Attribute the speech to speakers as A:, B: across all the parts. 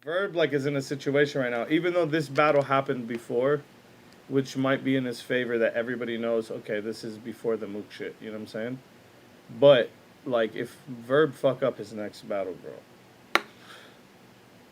A: Verb like is in a situation right now, even though this battle happened before, which might be in his favor that everybody knows, okay, this is before the Mook shit, you know what I'm saying? But like if Verb fuck up his next battle, bro.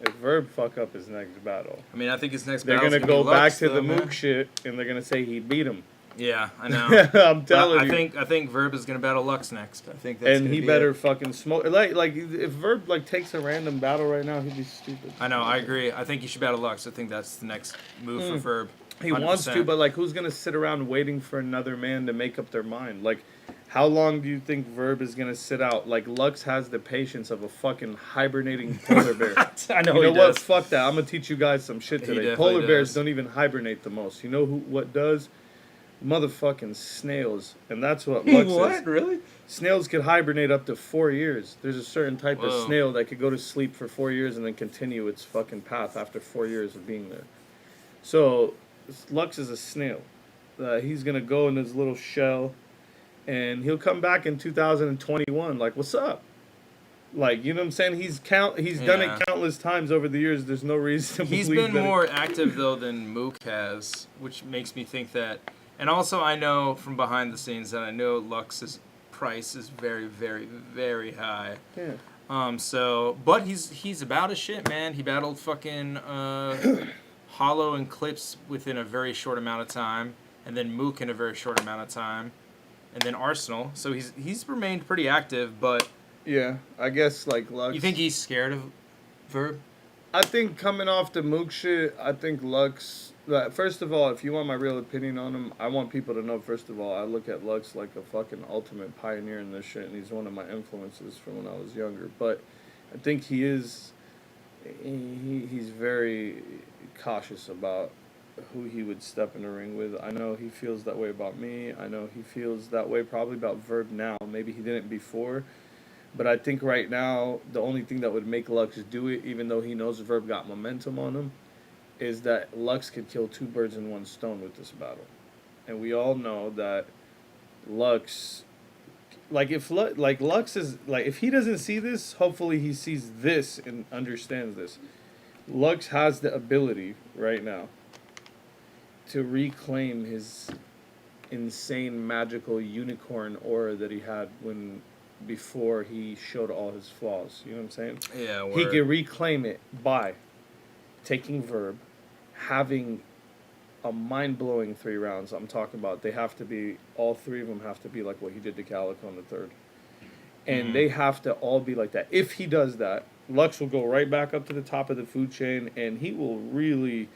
A: If Verb fuck up his next battle,
B: I mean, I think his next
A: they're
B: battle's
A: gonna go
B: be
A: back
B: Lux,
A: to
B: though,
A: the
B: man.
A: Mook shit and they're gonna say he beat him.
B: Yeah, I know.
A: I'm telling you.
B: I think Verb is gonna battle Lux next. I think that's
A: And
B: gonna
A: he
B: be
A: better
B: it.
A: fucking smoke. Like if Verb like takes a random battle right now, he'd be stupid.
B: I know. I agree. I think he should battle Lux. I think that's the next move for Verb.
A: He wants to,
B: 100%.
A: but like, who's gonna sit around waiting for another man to make up their mind? Like, how long do you think Verb is gonna sit out? Like, Lux has the patience of a fucking hibernating polar bear.
B: I know.
A: You know
B: he
A: what?
B: does.
A: Fuck that. I'm gonna teach you guys some shit
B: He
A: today.
B: definitely
A: Polar bears
B: does.
A: don't even hibernate the most. You know what does? Motherfucking snails, and that's what Lux
B: What?
A: is.
B: Really?
A: Snails could hibernate up to 4 years. There's a certain type of
B: Whoa.
A: snail that could go to sleep for 4 years and then continue its fucking path after 4 years of being there. So, Lux is a snail. He's gonna go in his little shell, and he'll come back in 2021. Like, what's up? Like, you know what I'm saying? He's done
B: Yeah.
A: it countless times over the years. There's no reason to
B: He's
A: believe
B: been
A: that
B: more active though than Mook has, which makes me think that. And also, I know from behind the scenes that I know Lux's price is very, very, very high.
A: Yeah.
B: But he's about his shit, man. He battled fucking Hollow and Clips within a very short amount of time, and then Mook in a very short amount of time, and then Arsenal. So he's remained pretty active. But
A: Yeah, I guess like Lux.
B: you think he's scared of Verb?
A: I think coming off the Mook shit, I think Lux. First of all, if you want my real opinion on him, I want people to know. First of all, I look at Lux like a fucking ultimate pioneer in this shit, and he's one of my influences from when I was younger. But I think he is. He's very cautious about who he would step in the ring with. I know he feels that way about me. I know he feels that way probably about Verb now. Maybe he didn't before. But I think right now, the only thing that would make Lux do it, even though he knows Verb got momentum on him, is that Lux could kill two birds in one stone with this battle. And we all know that Lux, like if Lux is, like if he doesn't see this, hopefully he sees this and understands this. Lux has the ability right now to reclaim his insane magical unicorn aura that he had before he showed all his flaws. You know what I'm saying?
B: Yeah,
A: He can reclaim it by taking Verb, having a mind-blowing 3 rounds. I'm talking about all 3 of them have to be like what he did to Calico on the third. And they have to all be like that. If he does that, Lux will go right back up to the top of the food chain, and he will really,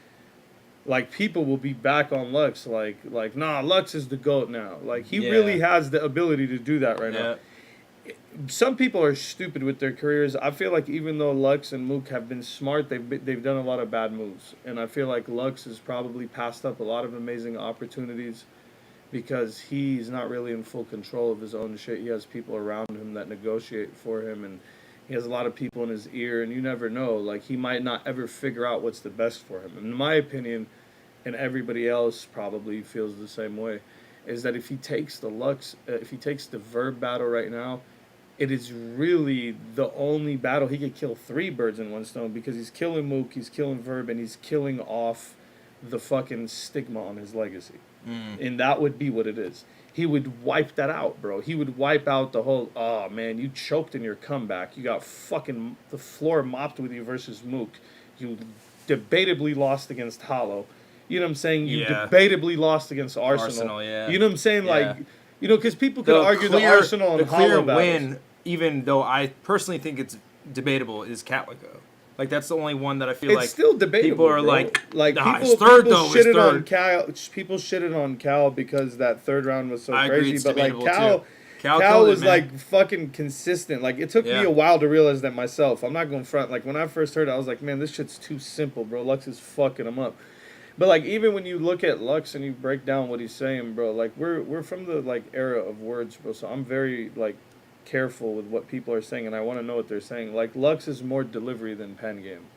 A: like, people will be back on Lux. Like, nah, Lux is the GOAT now. Like, he really has the ability to do that right now. Some people are stupid with their careers. I feel like even though Lux and Mook have been smart, they've done a lot of bad moves. And I feel like Lux has probably passed up a lot of amazing opportunities because he's not really in full control of his own shit. He has people around him that negotiate for him, and he has a lot of people in his ear, and you never know. Like, he might not ever figure out what's the best for him. In my opinion, and everybody else probably feels the same way, is that if he takes the Verb battle right now, it is really the only battle he could kill 3 birds in one stone, because he's killing Mook, he's killing Verb, and he's killing off the fucking stigma on his legacy. And that would be what it is. He would wipe that out, bro. He would wipe out the whole, oh, man, you choked in your comeback. You got fucking the floor mopped with you versus Mook. You debatably lost against Hollow. You know what I'm saying? You debatably lost against Arsenal. You know what I'm saying? Like, you know, because people could argue the Arsenal and Hollow battles.
B: Win, even though I personally think it's debatable, is Calico. Like, that's the only one that I feel
A: it's
B: like
A: still debatable.
B: People are
A: bro.
B: like,
A: nah,
B: people shitted
A: on Cal. People shitted on Cal because that third round was so crazy. But like Cal was like fucking consistent. Like, it took me a while to realize that myself. I'm not going front. Like, when I first heard it, I was like, man, this shit's too simple, bro. Lux is fucking him up. But like, even when you look at Lux and you break down what he's saying, bro, like we're from the like era of words, bro. So I'm very like careful with what people are saying, and I want to know what they're saying. Like, Lux is more delivery than pen game.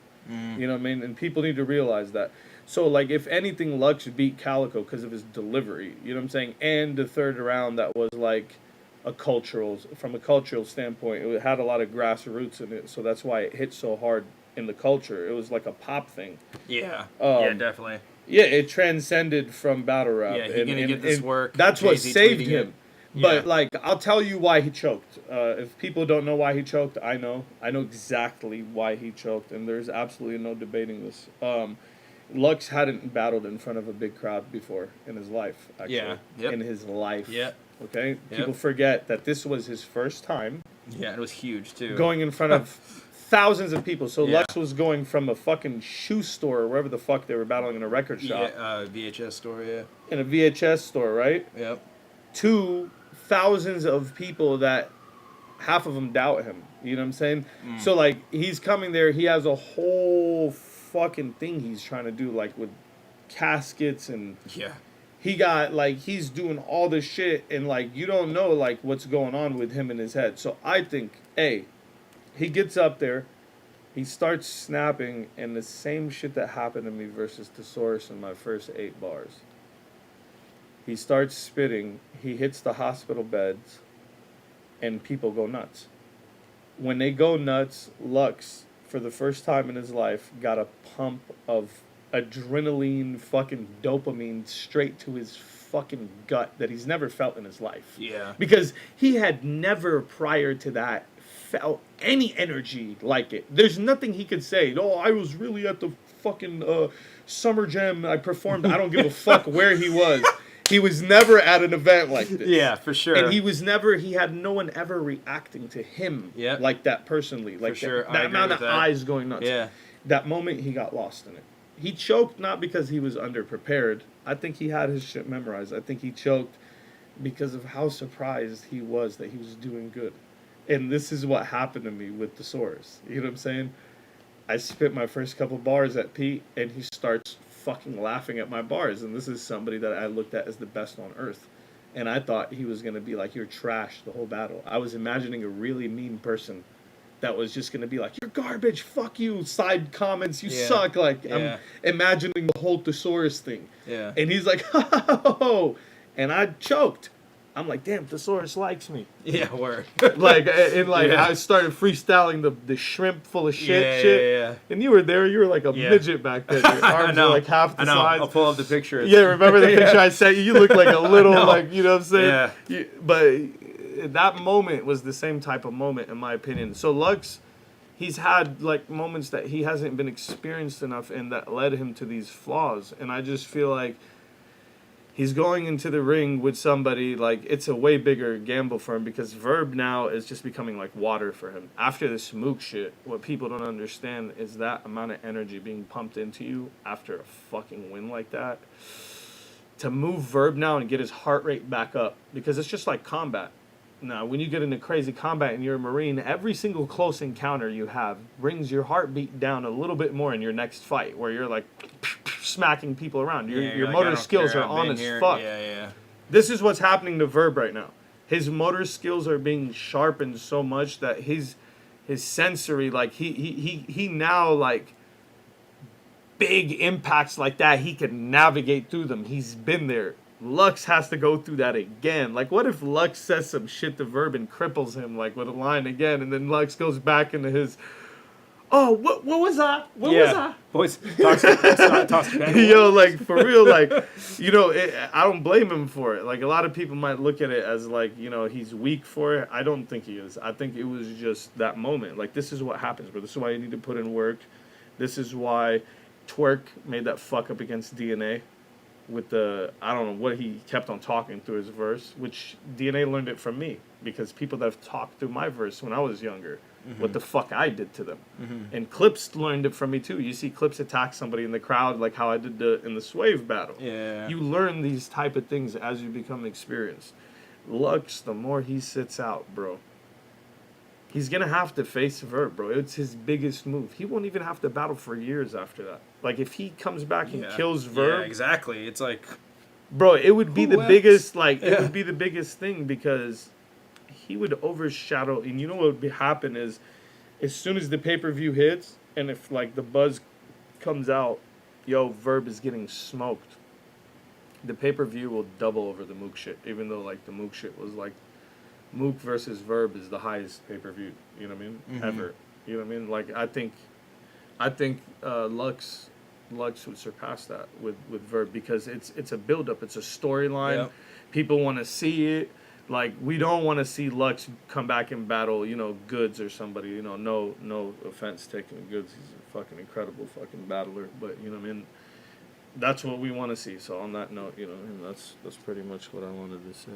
A: You know what I mean? And people need to realize that. So like, if anything, Lux beat Calico because of his delivery. You know what I'm saying? And the third round that was like from a cultural standpoint, it had a lot of grassroots in it. So that's why it hit so hard in the culture. It was like a pop thing.
B: Yeah.
A: Um,
B: Yeah, definitely.
A: Yeah, it transcended from battle rap.
B: Yeah, he gonna get this work.
A: That's what
B: Jay-Z
A: saved
B: tweeting
A: him.
B: it.
A: But
B: Yeah.
A: like, I'll tell you why he choked. If people don't know why he choked, I know. I know exactly why he choked, and there's absolutely no debating this. Lux hadn't battled in front of a big crowd before in his life. Actually,
B: Yeah. Yep.
A: in his life.
B: Yep.
A: Okay.
B: Yep.
A: People forget that this was his first time
B: Yeah, it was huge too.
A: going in front of thousands of people. So
B: Yeah.
A: Lux was going from a fucking shoe store or wherever the fuck they were battling in a record shop.
B: Yeah, VHS store. Yeah.
A: In a VHS store, right?
B: Yep.
A: To thousands of people that half of them doubt him. You know what I'm saying? So like he's coming there. He has a whole fucking thing he's trying to do, like with caskets and
B: Yeah.
A: he got like he's doing all this shit and like you don't know like what's going on with him in his head. So I think he gets up there, he starts snapping, and the same shit that happened to me versus Thesaurus in my first 8 bars. He starts spitting, he hits the hospital beds, and people go nuts. When they go nuts, Lux, for the first time in his life, got a pump of adrenaline, fucking dopamine straight to his fucking gut that he's never felt in his life.
B: Yeah.
A: Because he had never prior to that felt any energy like it. There's nothing he could say. Oh, I was really at the fucking Summer Jam. I performed. I don't give a fuck where he was. He was never at an event like this.
B: Yeah, for sure.
A: And he had no one ever reacting to him like that personally. Like
B: for sure.
A: that amount of eyes going nuts.
B: Yeah.
A: That moment he got lost in it. He choked not because he was underprepared. I think he had his shit memorized. I think he choked because of how surprised he was that he was doing good. And this is what happened to me with Thesaurus. You know what I'm saying? I spit my first couple bars at Pete, and he starts fucking laughing at my bars. And this is somebody that I looked at as the best on earth. And I thought he was going to be like, you're trash the whole battle. I was imagining a really mean person that was just going to be like, you're garbage, fuck you, side comments, you suck. Like, I'm imagining the whole Thesaurus thing.
B: Yeah.
A: And he's like, ho, and I choked. I'm like, damn, Thesaurus likes me.
B: Yeah, word.
A: I started freestyling the shrimp full of shit.
B: Yeah.
A: And you were there, you were like a midget back then. Your arms were like half the size.
B: I'll pull up the picture.
A: Yeah, remember the picture I sent you? You look like a little, like, you know what I'm saying?
B: Yeah.
A: But that moment was the same type of moment, in my opinion. So Lux, he's had like moments that he hasn't been experienced enough in that led him to these flaws. And I just feel like he's going into the ring with somebody, like, it's a way bigger gamble for him because VERB now is just becoming like water for him. After this Mook shit, what people don't understand is that amount of energy being pumped into you after a fucking win like that. To move VERB now and get his heart rate back up, because it's just like combat. Now, when you get into crazy combat and you're a Marine, every single close encounter you have brings your heartbeat down a little bit more in your next fight, where you're like smacking people around. Your motor skills are on as fuck.
B: Yeah.
A: This is what's happening to VERB right now. His motor skills are being sharpened so much that his sensory, like he now, like, big impacts like that, he can navigate through them. He's been there. Lux has to go through that again. Like, what if Lux says some shit to VERB and cripples him, like, with a line again, and then Lux goes back into his, oh, what was that? What was that?
B: Boys, toss
A: Yo, like, for real, like, you know, I don't blame him for it. Like, a lot of people might look at it as, like, you know, he's weak for it. I don't think he is. I think it was just that moment. Like, this is what happens, bro. This is why you need to put in work. This is why Twerk made that fuck up against DNA. With the, I don't know what he kept on talking through his verse, which DNA learned it from me, because people that have talked through my verse when I was younger, what the fuck I did to them. And Clips learned it from me too. You see Clips attack somebody in the crowd, like how I did in the Swave battle.
B: Yeah.
A: You learn these type of things as you become experienced. Lux, the more he sits out, bro, he's going to have to face VERB, bro. It's his biggest move. He won't even have to battle for years after that. Like, if he comes back and kills VERB...
B: Yeah, exactly. It's like...
A: Bro, it would be the biggest, like, it would be the biggest thing, because he would overshadow... And you know what would happen is, as soon as the pay-per-view hits, and if, like, the buzz comes out, yo, VERB is getting smoked, the pay-per-view will double over the Mook shit, even though, like, the Mook shit was, like, Mook versus VERB is the highest pay-per-view, you know what I mean? Ever. You know what I mean? Like, I think I think Lux would surpass that with Verb because it's a build up, it's a storyline.
B: Yep.
A: People want to see it. Like we don't want to see Lux come back and battle, Goods or somebody. No offense taken to Goods, he's a fucking incredible fucking battler, but what I mean. That's what we want to see. So on that note, and that's pretty much what I wanted to say.